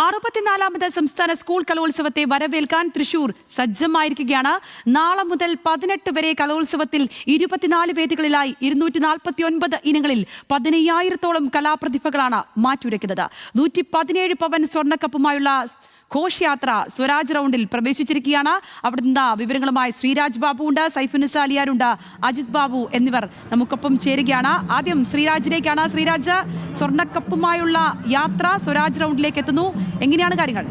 64ാമത് സംസ്ഥാന സ്കൂൾ കലോത്സവത്തെ വരവേൽക്കാൻ തൃശൂർ സജ്ജമായിരിക്കുകയാണ്. നാളെ മുതൽ 18 വരെ കലോത്സവത്തിൽ 24 വേദികളിലായി 249 ഇനങ്ങളിൽ 15,000-ഓളം കലാപ്രതിഭകളാണ് മാറ്റുരയ്ക്കുന്നത്. 117 പവൻ സ്വർണ്ണക്കപ്പുമായുള്ള ഘോഷയാത്ര സ്വരാജ് റൗണ്ടിൽ പ്രവേശിച്ചിരിക്കുകയാണ്. അവിടെ നിന്ന് വിവരങ്ങളുമായി ശ്രീരാജ് ബാബു ഉണ്ട്, സൈഫുനിസ അലിയാരുണ്ട്, അജിത് ബാബു എന്നിവർ നമുക്കൊപ്പം ചേരുകയാണ്. ആദ്യം ശ്രീരാജിലേക്കാണ്. ശ്രീരാജ്, സ്വർണ്ണക്കപ്പുമായുള്ള യാത്ര സ്വരാജ് റൗണ്ടിലേക്ക് എത്തുന്നു. എങ്ങനെയാണ് കാര്യങ്ങൾ?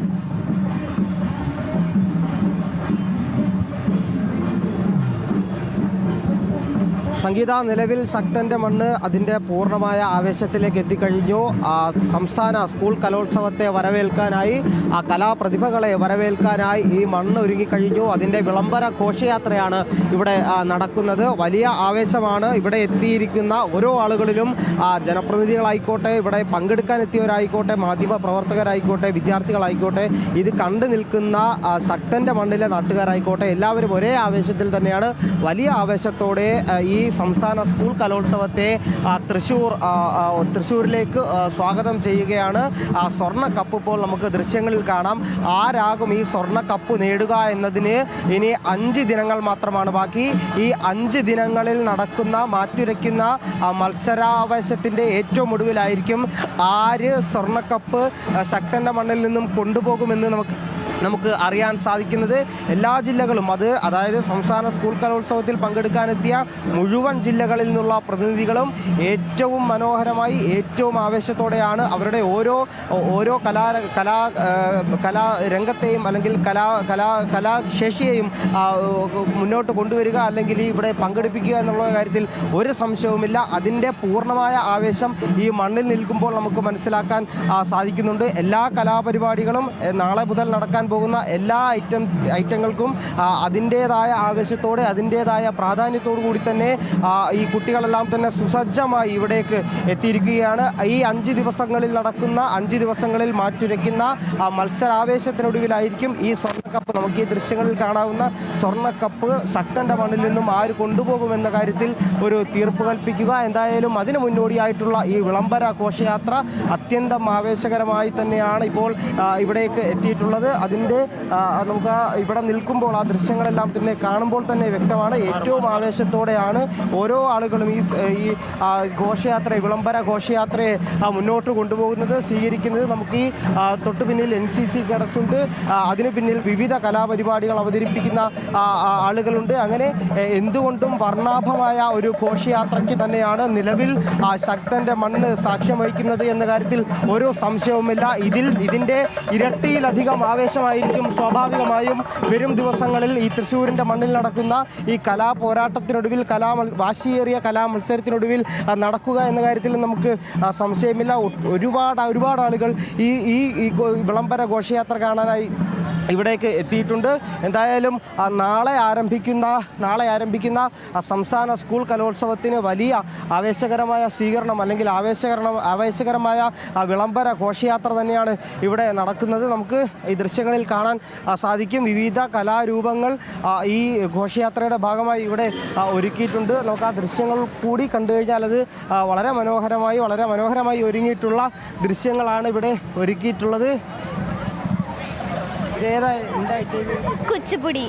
സംഗീത, നിലവിൽ ശക്തൻ്റെ മണ്ണ് അതിൻ്റെ പൂർണ്ണമായ ആവേശത്തിലേക്ക് എത്തിക്കഴിഞ്ഞു. സംസ്ഥാന സ്കൂൾ കലോത്സവത്തെ വരവേൽക്കാനായി, കലാപ്രതിഭകളെ വരവേൽക്കാനായി ഈ മണ്ണ് ഒരുങ്ങിക്കഴിഞ്ഞു. അതിൻ്റെ വിളംബര ഘോഷയാത്രയാണ് ഇവിടെ നടക്കുന്നത്. വലിയ ആവേശമാണ്. ഇവിടെ എത്തിയിരിക്കുന്ന ഓരോ ആളുകളിലും ജനപ്രതിനിധികളായിക്കോട്ടെ, ഇവിടെ പങ്കെടുക്കാൻ എത്തിയവരായിക്കോട്ടെ, മാധ്യമ പ്രവർത്തകരായിക്കോട്ടെ, വിദ്യാർത്ഥികളായിക്കോട്ടെ, ഇത് കണ്ടു നിൽക്കുന്ന ശക്തൻ്റെ മണ്ണിലെ നാട്ടുകാരായിക്കോട്ടെ, എല്ലാവരും ഒരേ ആവേശത്തിൽ തന്നെയാണ്. വലിയ ആവേശത്തോടെ ഈ സംസ്ഥാന സ്കൂൾ കലോത്സവത്തെ തൃശ്ശൂരിലേക്ക് സ്വാഗതം ചെയ്യുകയാണ്. സ്വർണ്ണ കപ്പ് ഇപ്പോൾ നമുക്ക് ദൃശ്യങ്ങളിൽ കാണാം. ആരാകും ഈ സ്വർണ്ണ കപ്പ് നേടുക എന്നതിന് ഇനി 5 ദിനങ്ങൾ മാത്രമാണ് ബാക്കി. ഈ 5 ദിനങ്ങളിൽ നടക്കുന്ന മാറ്റുരയ്ക്കുന്ന മത്സരാവേശത്തിൻ്റെ ഏറ്റവും ഒടുവിലായിരിക്കും ആര് സ്വർണ്ണക്കപ്പ് ശക്തൻ്റെ മണ്ണിൽ നിന്നും കൊണ്ടുപോകുമെന്ന് നമുക്ക് അറിയാൻ സാധിക്കുന്നത്. എല്ലാ ജില്ലകളും അതായത് സംസ്ഥാന സ്കൂൾ കലോത്സവത്തിൽ പങ്കെടുക്കാനെത്തിയ മുഴുവൻ ജില്ലകളിൽ നിന്നുള്ള പ്രതിനിധികളും ഏറ്റവും മനോഹരമായി, ഏറ്റവും ആവേശത്തോടെയാണ് അവരുടെ ഓരോ കലാരംഗത്തെയും അല്ലെങ്കിൽ കലാശേഷിയെയും മുന്നോട്ട് കൊണ്ടുവരിക, അല്ലെങ്കിൽ ഇവിടെ പങ്കെടുപ്പിക്കുക എന്നുള്ള കാര്യത്തിൽ ഒരു സംശയവുമില്ല. അതിൻ്റെ പൂർണ്ണമായ ആവേശം ഈ മണ്ണിൽ നിൽക്കുമ്പോൾ നമുക്ക് മനസ്സിലാക്കാൻ സാധിക്കുന്നുണ്ട്. എല്ലാ കലാപരിപാടികളും നാളെ മുതൽ നടക്കാൻ പോകുന്ന എല്ലാ ഐറ്റങ്ങൾക്കും അതിൻ്റേതായ ആവേശത്തോടെ, അതിൻ്റേതായ പ്രാധാന്യത്തോടു കൂടി തന്നെ ഈ കുട്ടികളെല്ലാം തന്നെ സുസജ്ജമായി ഇവിടേക്ക് എത്തിയിരിക്കുകയാണ്. ഈ 5 ദിവസങ്ങളിൽ നടക്കുന്ന 5 ദിവസങ്ങളിൽ മാറ്റുരയ്ക്കുന്ന മത്സരാവേശത്തിനൊടുവിലായിരിക്കും ഈ സ്വർണ്ണക്കപ്പ്, നമുക്ക് ഈ ദൃശ്യങ്ങളിൽ കാണാവുന്ന സ്വർണ്ണക്കപ്പ് ശക്തൻ്റെ മണ്ണിൽ നിന്നും ആര് കൊണ്ടുപോകുമെന്ന കാര്യത്തിൽ ഒരു തീർപ്പ് കൽപ്പിക്കുക. എന്തായാലും അതിന് മുന്നോടിയായിട്ടുള്ള ഈ വിളംബര ഘോഷയാത്ര അത്യന്തം ആവേശകരമായി തന്നെയാണ് ഇപ്പോൾ ഇവിടേക്ക് എത്തിയിട്ടുള്ളത്. നമുക്ക് ഇവിടെ നിൽക്കുമ്പോൾ ആ ദൃശ്യങ്ങളെല്ലാം തന്നെ കാണുമ്പോൾ തന്നെ വ്യക്തമാണ്. ഏറ്റവും ആവേശത്തോടെയാണ് ഓരോ ആളുകളും ഈ ഘോഷയാത്ര, വിളംബര ഘോഷയാത്രയെ മുന്നോട്ട് കൊണ്ടുപോകുന്നത്, സ്വീകരിക്കുന്നത്. നമുക്ക് ഈ തൊട്ടു പിന്നിൽ NCC കേഡറ്റ്സുണ്ട്, അതിന് പിന്നിൽ വിവിധ കലാപരിപാടികൾ അവതരിപ്പിക്കുന്ന ആളുകളുണ്ട്. അങ്ങനെ എന്തുകൊണ്ടും വർണ്ണാഭമായ ഒരു ഘോഷയാത്രയ്ക്ക് തന്നെയാണ് നിലവിൽ ശക്തൻ്റെ മണ്ണ് സാക്ഷ്യം വഹിക്കുന്നത് എന്ന കാര്യത്തിൽ ഒരു സംശയവുമില്ല. ഇതിൻ്റെ ഇരട്ടിയിലധികം ആവേശമായിരിക്കും സ്വാഭാവികമായും വരും ദിവസങ്ങളിൽ ഈ തൃശ്ശൂരിൻ്റെ മണ്ണിൽ നടക്കുന്ന ഈ കലാപോരാട്ടത്തിനൊടുവിൽ, വാശിയേറിയ കലാമത്സരത്തിനൊടുവിൽ നടക്കുക എന്ന കാര്യത്തിൽ നമുക്ക് സംശയമില്ല. ഒരുപാട് ആളുകൾ ഈ വിളംബര ഘോഷയാത്ര കാണാനായി ഇവിടേക്ക് എത്തിയിട്ടുണ്ട്. എന്തായാലും നാളെ ആരംഭിക്കുന്ന സംസ്ഥാന സ്കൂൾ കലോത്സവത്തിന് വലിയ ആവേശകരമായ സ്വീകരണം, അല്ലെങ്കിൽ ആവേശകരമായ വിളംബര ഘോഷയാത്ര തന്നെയാണ് ഇവിടെ നടക്കുന്നത്. നമുക്ക് ഈ ദൃശ്യങ്ങളിൽ കാണാൻ സാധിക്കും. വിവിധ കലാരൂപങ്ങൾ ഈ ഘോഷയാത്രയുടെ ഭാഗമായി ഇവിടെ ഒരുക്കിയിട്ടുണ്ട്. നമുക്ക് ആ ദൃശ്യങ്ങൾ കൂടി കണ്ടു കഴിഞ്ഞാൽ അത് വളരെ മനോഹരമായി ഒരുങ്ങിയിട്ടുള്ള ദൃശ്യങ്ങളാണ് ഇവിടെ ഒരുക്കിയിട്ടുള്ളത്. കുച്ചിപ്പുടി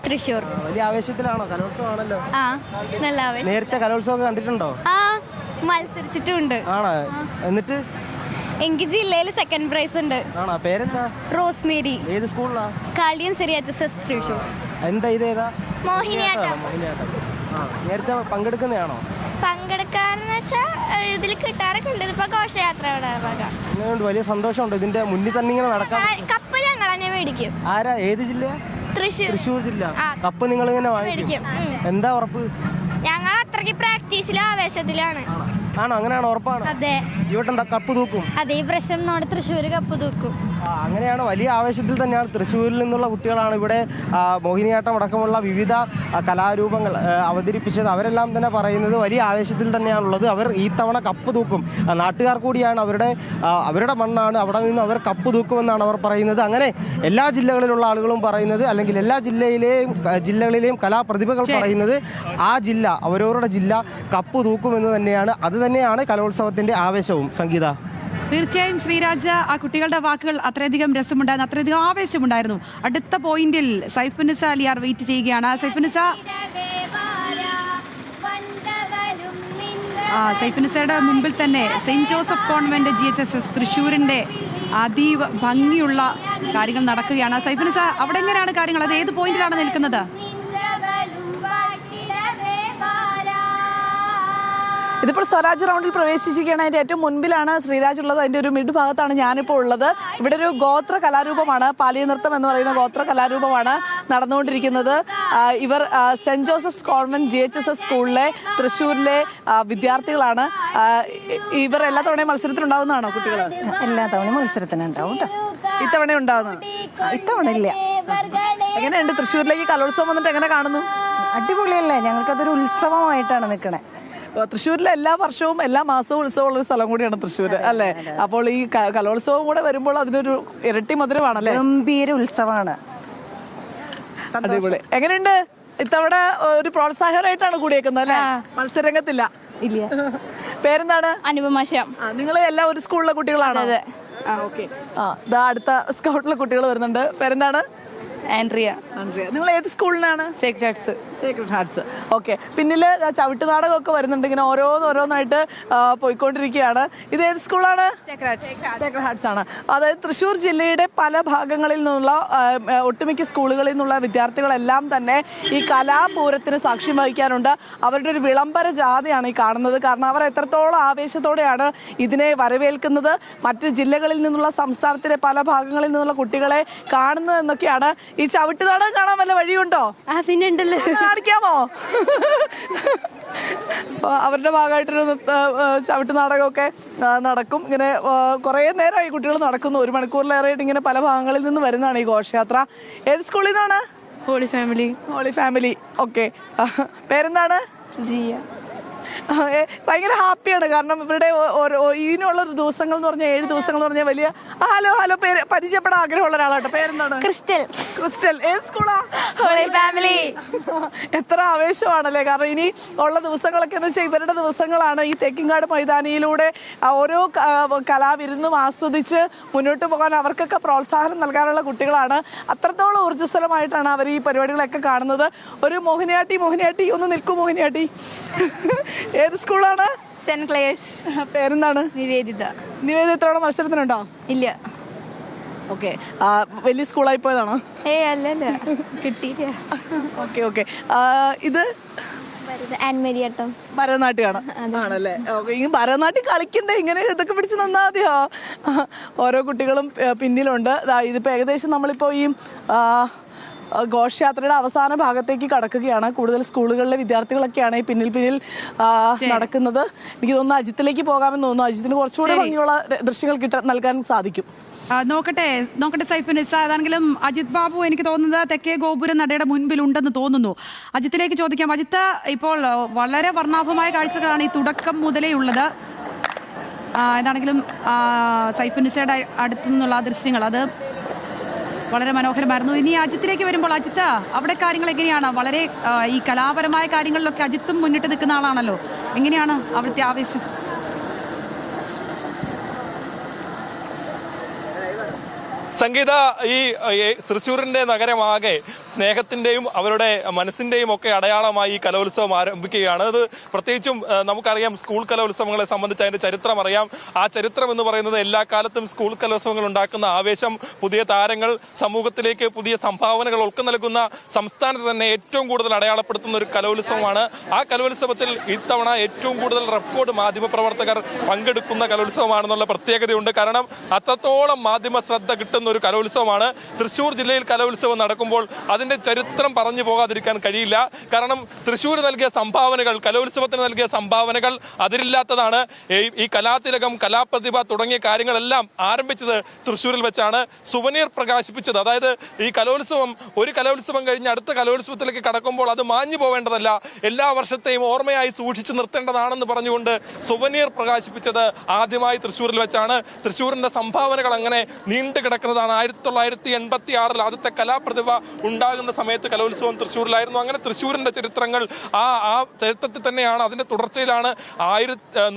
തൃശ്ശൂർ. വലിയ ആവേശത്തിലാണോ? കലോത്സവമാണല്ലോ. നല്ല ആവേശം. നേരത്തെ കലോത്സവം കണ്ടിട്ടുണ്ടോ? മത്സരിച്ചിട്ടുണ്ട്. ആണോ? എന്നിട്ട് എനിക്ക് ജില്ലയിൽ 2nd പ്രൈസ് ഉണ്ട്. ആണോ? പേരെന്താ? റോസ്മേരി. ഏത് സ്കൂളിലാ? കാളിയൻ CHSS തൃശ്ശൂർ. ഇതേതാ? മോഹിനിയാട്ടം. നേരത്തെ പങ്കെടുക്കുന്നതാണോ? പങ്കെടുക്കാന്ന് വെച്ചാൽ ഇതിൽ കിട്ടാറൊക്കെ ഉണ്ട്. ഇപ്പൊ ഘോഷയാത്രയുടെ ഭാഗം. വലിയ സന്തോഷമുണ്ട് ഇതിന്റെ മുന്നിൽ തന്നെ ഇങ്ങനെ നടക്കാൻ. കപ്പ് ഞങ്ങൾ തന്നെ മേടിക്കും. ആരാ? ഏത് ജില്ല? തൃശ്ശൂർ ജില്ല. കപ്പ് നിങ്ങൾ ഇങ്ങനെ വാങ്ങിക്കും? എന്താ ഉറപ്പ്? ഞങ്ങൾ അത്രയ്ക്ക് പ്രാക്ടീസിലും ആവേശത്തിലാണ്. ആണോ? അങ്ങനെയാണോ? ഉറപ്പാണ്? അതെ. ഇവിടെ എന്താ കപ്പ് തൂക്കും? അതെ, ഈ പ്രശ്നം നമ്മുടെ തൃശ്ശൂർ കപ്പ് തൂക്കും. അങ്ങനെയാണ്. വലിയ ആവേശത്തിൽ തന്നെയാണ്. തൃശ്ശൂരിൽ നിന്നുള്ള കുട്ടികളാണ് ഇവിടെ മോഹിനിയാട്ടം അടക്കമുള്ള വിവിധ കലാരൂപങ്ങൾ അവതരിപ്പിച്ചത്. അവരെല്ലാം തന്നെ പറയുന്നത് വലിയ ആവേശത്തിൽ തന്നെയാണുള്ളത്. അവർ ഈ തവണ കപ്പ് തൂക്കും. നാട്ടുകാർ കൂടിയാണ്, അവരുടെ മണ്ണാണ്, അവിടെ നിന്ന് അവർ കപ്പ് തൂക്കുമെന്നാണ് അവർ പറയുന്നത്. അങ്ങനെ എല്ലാ ജില്ലകളിലുള്ള ആളുകളും പറയുന്നത്, അല്ലെങ്കിൽ എല്ലാ ജില്ലകളിലെയും കലാപ്രതിഭകൾ പറയുന്നത് ആ ജില്ല, അവരവരുടെ ജില്ല കപ്പ് തൂക്കുമെന്ന് തന്നെയാണ്. അത് തന്നെയാണ് കലോത്സവത്തിൻ്റെ ആവേശവും. സംഗീത. തീർച്ചയായും ശ്രീരാജ്, ആ കുട്ടികളുടെ വാക്കുകൾ അത്രയധികം രസമുണ്ടായിരുന്നു, അത്രയധികം ആവേശമുണ്ടായിരുന്നു. അടുത്ത പോയിന്റിൽ സൈഫുനിസ അലിയാർ വെയിറ്റ് ചെയ്യുകയാണ്. സൈഫുനിസയുടെ മുമ്പിൽ തന്നെ സെയിന്റ് ജോസഫ് കോൺവെന്റ് GHSS തൃശ്ശൂരിന്റെ അതീവ ഭംഗിയുള്ള കാര്യങ്ങൾ നടക്കുകയാണ്. സൈഫുനിസ, അവിടെ എങ്ങനെയാണ് കാര്യങ്ങൾ? അത് ഏത് പോയിന്റിലാണ് നിൽക്കുന്നത്? ഇതിപ്പോൾ സ്വരാജ് റൗണ്ടിൽ പ്രവേശിച്ചിരിക്കുകയാണ്. അതിൻ്റെ ഏറ്റവും മുൻപിലാണ് ശ്രീരാജ് ഉള്ളത്. അതിൻ്റെ ഒരു മിഡ് ഭാഗത്താണ് ഞാനിപ്പോൾ ഉള്ളത്. ഇവിടെ ഒരു ഗോത്ര കലാരൂപമാണ്, പാലിയ നൃത്തം എന്ന് പറയുന്ന ഗോത്ര കലാരൂപമാണ് നടന്നുകൊണ്ടിരിക്കുന്നത്. ഇവർ സെൻറ് ജോസഫ്സ് കോൺവെന്റ് GHSS സ്കൂളിലെ തൃശ്ശൂരിലെ വിദ്യാർത്ഥികളാണ്. ഇവർ എല്ലാ തവണയും മത്സരത്തിനുണ്ടാവുന്നതാണോ കുട്ടികൾ? എല്ലാ തവണയും മത്സരത്തിനുണ്ടാവും കേട്ടോ. ഇത്തവണ ഉണ്ടാവുന്നത്? ഇത്തവണ ഇല്ല. എങ്ങനെയുണ്ട് തൃശ്ശൂരിലേക്ക് കലോത്സവം വന്നിട്ട് എങ്ങനെ കാണുന്നു? അടിപൊളിയല്ലേ, ഞങ്ങൾക്കതൊരു ഉത്സവമായിട്ടാണ് നിൽക്കണേ. തൃശ്ശൂരിലെ എല്ലാ വർഷവും എല്ലാ മാസവും ഉത്സവമുള്ള ഒരു സ്ഥലം കൂടിയാണ് തൃശ്ശൂർ അല്ലേ? അപ്പോൾ ഈ കലോത്സവം കൂടെ വരുമ്പോൾ അതിനൊരു ഇരട്ടി മധുരമാണല്ലേ? ഗംഭീര ഉത്സവമാണ്. അടിപൊളി. എങ്ങനെയുണ്ട് ഇത്തവണ? ഒരു പ്രോത്സാഹനമായിട്ടാണ് കൂടിയേക്കുന്നത് അല്ലേ? മത്സരരംഗത്തില്ല. ഇല്ല. പേരെന്താണ്? അനുപമാശ. നിങ്ങൾ എല്ലാം ഒരു സ്കൂളിലെ കുട്ടികളാണ്? ഓക്കെ. അടുത്ത സ്കൗട്ടിലെ കുട്ടികൾ വരുന്നുണ്ട്. പേരെന്താണ്? ആൻഡ്രിയ. നിങ്ങൾ ഏത് സ്കൂളിനാണ്? Sacred hertz. ഓക്കെ. പിന്നില് ചവിട്ട് നാടകമൊക്കെ വരുന്നുണ്ട്. ഇങ്ങനെ ഓരോന്നായിട്ട് പോയിക്കൊണ്ടിരിക്കുകയാണ്. ഇത് ഏത് സ്കൂളാണ്? സേക്രഡ് ഹാർട്സ് ആണ്. അതായത് തൃശ്ശൂർ ജില്ലയുടെ പല ഭാഗങ്ങളിൽ നിന്നുള്ള ഒട്ടുമിക്ക സ്കൂളുകളിൽ നിന്നുള്ള വിദ്യാർത്ഥികളെല്ലാം തന്നെ ഈ കലാപൂരത്തിന് സാക്ഷ്യം വഹിക്കാനുണ്ട്. അവരുടെ ഒരു വിളംബര ജാഥയാണ് ഈ കാണുന്നത്. കാരണം അവർ എത്രത്തോളം ആവേശത്തോടെയാണ് ഇതിനെ വരവേൽക്കുന്നത്. മറ്റ് ജില്ലകളിൽ നിന്നുള്ള സംസ്ഥാനത്തിലെ പല ഭാഗങ്ങളിൽ നിന്നുള്ള കുട്ടികളെ കാണുന്നത് എന്നൊക്കെയാണ്. ഈ ചവിട്ട് നാടകം കാണാൻ വല്ല വഴിയുണ്ടോ? പിന്നെ ഉണ്ടല്ലോ, കാണിക്കാമോ? അവരുടെ ഭാഗമായിട്ടൊരു ചവിട്ട് നാടകമൊക്കെ നടക്കും. ഇങ്ങനെ കുറേ നേരമായി കുട്ടികൾ നടക്കുന്നു. 1 മണിക്കൂറിലേറെയായിട്ട് ഇങ്ങനെ പല ഭാഗങ്ങളിൽ നിന്ന് വരുന്നതാണ് ഈ ഘോഷയാത്ര. ഏത് സ്കൂളിൽ നിന്നാണ്? Holy family. ഓക്കെ. പേരെന്താണ്? ജിയ. ഭയങ്കര ഹാപ്പിയാണ്. കാരണം ഇവരുടെ ഇതിനുള്ള ദിവസങ്ങൾ എന്ന് പറഞ്ഞാൽ 7 ദിവസങ്ങൾ എന്ന് പറഞ്ഞാൽ വലിയ ഹലോ പേര് പരിചയപ്പെടാൻ ആഗ്രഹമുള്ള ഒരാളാട്ടോ. പേരെന്താണ്? ക്രിസ്റ്റൽ. ഏത് സ്കൂളാ? Holy family. എത്ര ആവേശമാണല്ലേ. കാരണം ഇനി ഉള്ള ദിവസങ്ങളൊക്കെ എന്ന് വെച്ചാൽ ഇവരുടെ ദിവസങ്ങളാണ്. ഈ തേക്കിൻകാട് മൈതാനിയിലൂടെ ഓരോ കലാവിരുന്നും ആസ്വദിച്ച് മുന്നോട്ട് പോകാൻ അവർക്കൊക്കെ പ്രോത്സാഹനം നൽകാനുള്ള കുട്ടികളാണ്. അത്രത്തോളം ഊർജ്ജസ്വലമായിട്ടാണ് അവർ ഈ പരിപാടികളൊക്കെ കാണുന്നത്. ഒരു മോഹിനിയാട്ടി ഒന്ന് നിൽക്കൂ. മോഹിനിയാട്ടി. ഏത് സ്കൂളാണ്? സെന്റ് ക്ലെയർസ്. പേരെന്താണ്? നിവേദിത. ഇത്തവണ മത്സരത്തിനുണ്ടോ? ഇല്ല. ഓക്കെ. വലിയ സ്കൂളായി പോയതാണോ? അല്ലല്ല, കിട്ടിയില്ല. ഓക്കെ. ഇത് ഭരതനാട്യമാണ് ആണല്ലേ? ഓക്കെ. ഈ ഭരതനാട്യം കളിക്കണ്ടേ? ഇങ്ങനെ ഇതൊക്കെ പിടിച്ച് നിന്നാ മതിയോ? ഓരോ കുട്ടികളും പിന്നിലുണ്ട്. ഇതിപ്പോ ഏകദേശം നമ്മളിപ്പോ ഈ ഘോഷയാത്രയുടെ അവസാന ഭാഗത്തേക്ക് കടക്കുകയാണ്. കൂടുതൽ സ്കൂളുകളിലെ വിദ്യാർത്ഥികളൊക്കെയാണ് ഈ പിന്നിൽ നടക്കുന്നത്. എനിക്ക് തോന്നുന്നു അജിത്തിലേക്ക് പോകാമെന്ന് തോന്നുന്നു. അജിത്തിന് കുറച്ചുകൂടെ ഭംഗിയുള്ള ദൃശ്യങ്ങൾ നൽകാൻ സാധിക്കും. നോക്കട്ടെ സൈഫുനിസ. അതാണെങ്കിലും അജിത് ബാബു എനിക്ക് തോന്നുന്നത് തെക്കേ ഗോപുരം നടയുടെ മുൻപിൽ ഉണ്ടെന്ന് തോന്നുന്നു. അജിത്തിലേക്ക് ചോദിക്കാം. അജിത്ത്, ഇപ്പോൾ വളരെ വർണ്ണാഭമായ കാഴ്ചകളാണ് ഈ തുടക്കം മുതലേ ഉള്ളത്. ഏതാണെങ്കിലും സൈഫുനിസയുടെ അടുത്തു നിന്നുള്ള ദൃശ്യങ്ങൾ അത് വളരെ മനോഹരമായിരുന്നു. ഇനി അജിത്തിലേക്ക് വരുമ്പോൾ, അജിത്ത്, അവിടെ കാര്യങ്ങൾ എങ്ങനെയാണ്? വളരെ ഈ കലാപരമായ കാര്യങ്ങളിലൊക്കെ അജിത്തും മുന്നിട്ട് നിൽക്കുന്ന ആളാണല്ലോ. എങ്ങനെയാണ് അവിടുത്തെ ആവേശം? സംഗീത, ഈ തൃശ്ശൂരിന്റെ നഗരമാകെ സ്നേഹത്തിന്റെയും അവരുടെ മനസ്സിന്റെയും ഒക്കെ അടയാളമായി ഈ കലോത്സവം ആരംഭിക്കുകയാണ്. അത് പ്രത്യേകിച്ചും നമുക്കറിയാം, സ്കൂൾ കലോത്സവങ്ങളെ സംബന്ധിച്ച് അതിന്റെ ചരിത്രം അറിയാം. ആ ചരിത്രം എന്ന് പറയുന്നത് എല്ലാ കാലത്തും സ്കൂൾ കലോത്സവങ്ങൾ ഉണ്ടാക്കുന്ന ആവേശം, പുതിയ താരങ്ങൾ, സമൂഹത്തിലേക്ക് പുതിയ സംഭാവനകൾ ഒക്കെ നൽകുന്ന, സംസ്ഥാനത്ത് തന്നെ ഏറ്റവും കൂടുതൽ അടയാളപ്പെടുത്തുന്ന ഒരു കലോത്സവമാണ്. ആ കലോത്സവത്തിൽ ഇത്തവണ ഏറ്റവും കൂടുതൽ റെക്കോർഡ് മാധ്യമപ്രവർത്തകർ പങ്കെടുക്കുന്ന കലോത്സവമാണെന്നുള്ള പ്രത്യേകതയുണ്ട്. കാരണം അത്രത്തോളം മാധ്യമ ശ്രദ്ധ കിട്ടുന്ന ഒരു കലോത്സവമാണ്. തൃശ്ശൂർ ജില്ലയിൽ കലോത്സവം നടക്കുമ്പോൾ അതിന്റെ ചരിത്രം പറഞ്ഞു പോകാതിരിക്കാൻ കഴിയില്ല. കാരണം തൃശ്ശൂർ നൽകിയ സംഭാവനകൾ, കലോത്സവത്തിന് നൽകിയ സംഭാവനകൾ അതിരില്ലാത്തതാണ്. ഈ കലാതിലകം, കലാപ്രതിഭ തുടങ്ങിയ കാര്യങ്ങളെല്ലാം ആരംഭിച്ചത് തൃശ്ശൂരിൽ വെച്ചാണ്. സുവനീർ പ്രകാശിപ്പിച്ചത്, അതായത് ഈ കലോത്സവം ഒരു കലോത്സവം കഴിഞ്ഞ് അടുത്ത കലോത്സവത്തിലേക്ക് കടക്കുമ്പോൾ അത് മാഞ്ഞു പോവേണ്ടതല്ല, എല്ലാ വർഷത്തെയും ഓർമ്മയായി സൂക്ഷിച്ചു നിർത്തേണ്ടതാണെന്ന് പറഞ്ഞുകൊണ്ട് സുവനീർ പ്രകാശിപ്പിച്ചത് ആദ്യമായി തൃശ്ശൂരിൽ വെച്ചാണ്. തൃശ്ശൂരിന്റെ സംഭാവനകൾ അങ്ങനെ നീണ്ടു കിടക്കുന്നത് എന്നുള്ളതാണ്. 1986 ആദ്യത്തെ കലാപ്രതിഭ ഉണ്ടാകുന്ന സമയത്ത് കലോത്സവം തൃശ്ശൂരിലായിരുന്നു. അങ്ങനെ തൃശ്ശൂരിന്റെ ചരിത്രങ്ങൾ ആ ചരിത്രത്തിൽ തന്നെയാണ്, അതിന്റെ തുടർച്ചയിലാണ്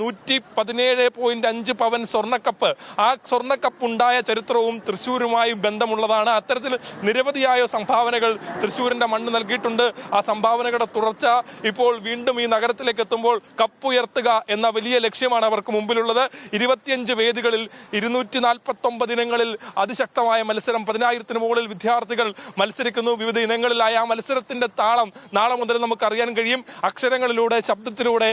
117.5 പവൻ സ്വർണ്ണക്കപ്പ്. ആ സ്വർണ്ണക്കപ്പ് ഉണ്ടായ ചരിത്രവും തൃശ്ശൂരുമായി ബന്ധമുള്ളതാണ്. അത്തരത്തിൽ നിരവധിയായ സംഭാവനകൾ തൃശ്ശൂരിന്റെ മണ്ണ് നൽകിയിട്ടുണ്ട്. ആ സംഭാവനകളുടെ തുടർച്ച ഇപ്പോൾ വീണ്ടും ഈ നഗരത്തിലേക്ക് എത്തുമ്പോൾ കപ്പുയർത്തുക എന്ന വലിയ ലക്ഷ്യമാണ് അവർക്ക് മുമ്പിലുള്ളത്. 25 വേദികളിൽ 249 ഇനങ്ങളിൽ അതിശക്തമായ മത്സരം, 10,000-ന് മുകളിൽ വിദ്യാർത്ഥികൾ മത്സരിക്കുന്നു. വിവിധ ഇനങ്ങളിലായ ആ മത്സരത്തിന്റെ താളം നാളെ മുതൽ നമുക്ക് അറിയാൻ കഴിയും. അക്ഷരങ്ങളിലൂടെ, ശബ്ദത്തിലൂടെ,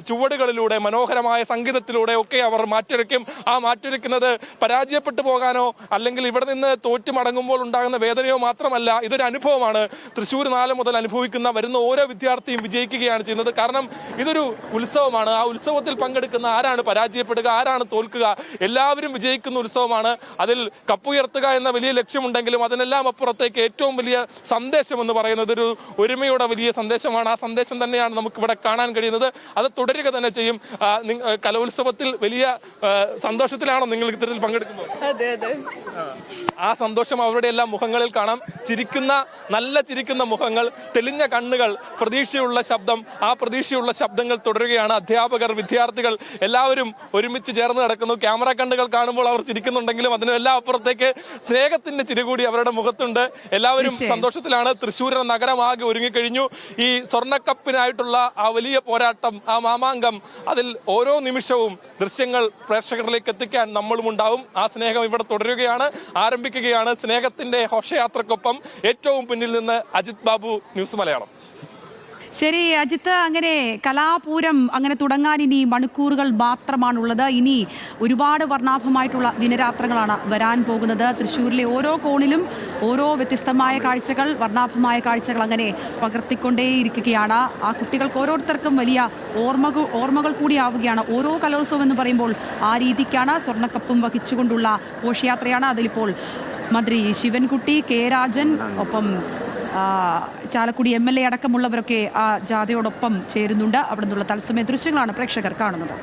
ചുവടുകളിലൂടെ, മനോഹരമായ സംഗീതത്തിലൂടെ ഒക്കെ അവർ മാറ്റിരയ്ക്കും. ആ മാറ്റിരയ്ക്കുന്നത് പരാജയപ്പെട്ടു പോകാനോ അല്ലെങ്കിൽ ഇവിടെ നിന്ന് തോറ്റു മടങ്ങുമ്പോൾ ഉണ്ടാകുന്ന വേദനയോ മാത്രമല്ല, ഇതൊരു അനുഭവമാണ്. തൃശ്ശൂർ 4 മുതൽ അനുഭവിക്കുന്ന വരുന്ന ഓരോ വിദ്യാർത്ഥിയും വിജയിക്കുകയാണ് ചെയ്യുന്നത്. കാരണം ഇതൊരു ഉത്സവമാണ്. ആ ഉത്സവത്തിൽ പങ്കെടുക്കുന്ന ആരാണ് പരാജയപ്പെടുക, ആരാണ് തോൽക്കുക, എല്ലാവരും വിജയിക്കുന്ന ഉത്സവമാണ്. അതിൽ കപ്പുയർത്തുക എന്ന വലിയ ലക്ഷ്യമുണ്ടെങ്കിലും അതിനെല്ലാം അപ്പുറത്തേക്ക് ഏറ്റവും വലിയ സന്ദേശം എന്ന് പറയുന്നത് ഒരു ഒരുമയുടെ വലിയ സന്ദേശമാണ്. ആ സന്ദേശം തന്നെയാണ് നമുക്കിവിടെ കാണാൻ കഴിയുന്നത്. അത് തുടരുക തന്നെ ചെയ്യും. കലോത്സവത്തിൽ വലിയ സന്തോഷത്തിലാണോ നിങ്ങൾ ഇത്തരത്തിൽ പങ്കെടുക്കുന്നത്? അതെ അതെ. ആ സന്തോഷം അവരുടെ എല്ലാം മുഖങ്ങളിൽ കാണാം. നല്ല ചിരിക്കുന്ന മുഖങ്ങൾ, തെളിഞ്ഞ കണ്ണുകൾ, പ്രതീക്ഷയുള്ള ശബ്ദം. ആ പ്രതീക്ഷയുള്ള ശബ്ദങ്ങൾ തുടരുകയാണ്. അധ്യാപകർ, വിദ്യാർത്ഥികൾ എല്ലാവരും ഒരുമിച്ച് ചേർന്ന് കിടക്കുന്നു. ക്യാമറ കണ്ണുകൾ കാണുമ്പോൾ അവർ ചിരിക്കുന്നുണ്ടെങ്കിലും അതിനെല്ലാം അപ്പുറത്തേക്ക് സ്നേഹത്തിന്റെ ചിരി കൂടി അവരുടെ മുഖത്തുണ്ട്. എല്ലാവരും സന്തോഷത്തിലാണ്. തൃശ്ശൂരിന്റെ നഗരമാകെ ഒരുങ്ങിക്കഴിഞ്ഞു. ഈ സ്വർണ്ണക്കപ്പിനായിട്ടുള്ള ആ വലിയ പോരാട്ടം, ആ മാമാങ്കം, അതിൽ ഓരോ നിമിഷവും ദൃശ്യങ്ങൾ പ്രേക്ഷകരിലേക്ക് എത്തിക്കാൻ നമ്മളും ഉണ്ടാവും. ആ സ്നേഹം ഇവിടെ തുടരുകയാണ്, ആരംഭിക്കുകയാണ്. സ്നേഹത്തിന്റെ ഘോഷയാത്രക്കൊപ്പം ഏറ്റവും പിന്നിൽ നിന്ന് അജിത് ബാബു, ന്യൂസ് മലയാളം. ശരി അജിത്ത്, അങ്ങനെ കലാപൂരം അങ്ങനെ തുടങ്ങാൻ ഇനി മണിക്കൂറുകൾ മാത്രമാണുള്ളത്. ഇനി ഒരുപാട് വർണ്ണാഭമായിട്ടുള്ള ദിനരാത്രങ്ങളാണ് വരാൻ പോകുന്നത്. തൃശ്ശൂരിലെ ഓരോ കോണിലും ഓരോ വ്യത്യസ്തമായ കാഴ്ചകൾ, വർണ്ണാഭമായ കാഴ്ചകൾ അങ്ങനെ പകർത്തിക്കൊണ്ടേയിരിക്കുകയാണ്. ആ കുട്ടികൾക്ക് ഓരോരുത്തർക്കും വലിയ ഓർമ്മകൾ കൂടിയാവുകയാണ് ഓരോ കലോത്സവം എന്ന് പറയുമ്പോൾ. ആ രീതിക്കാണ് സ്വർണ്ണക്കപ്പും വഹിച്ചുകൊണ്ടുള്ള ഘോഷയാത്രയാണ്. അതിലിപ്പോൾ മന്ത്രി ശിവൻകുട്ടി, കെ രാജൻ, ഒപ്പം ചാലക്കുടി MLA അടക്കമുള്ളവരൊക്കെ ആ ജാഥയോടൊപ്പം ചേരുന്നുണ്ട്. അവിടെ നിന്നുള്ള തത്സമയ ദൃശ്യങ്ങളാണ് പ്രേക്ഷകർ കാണുന്നത്.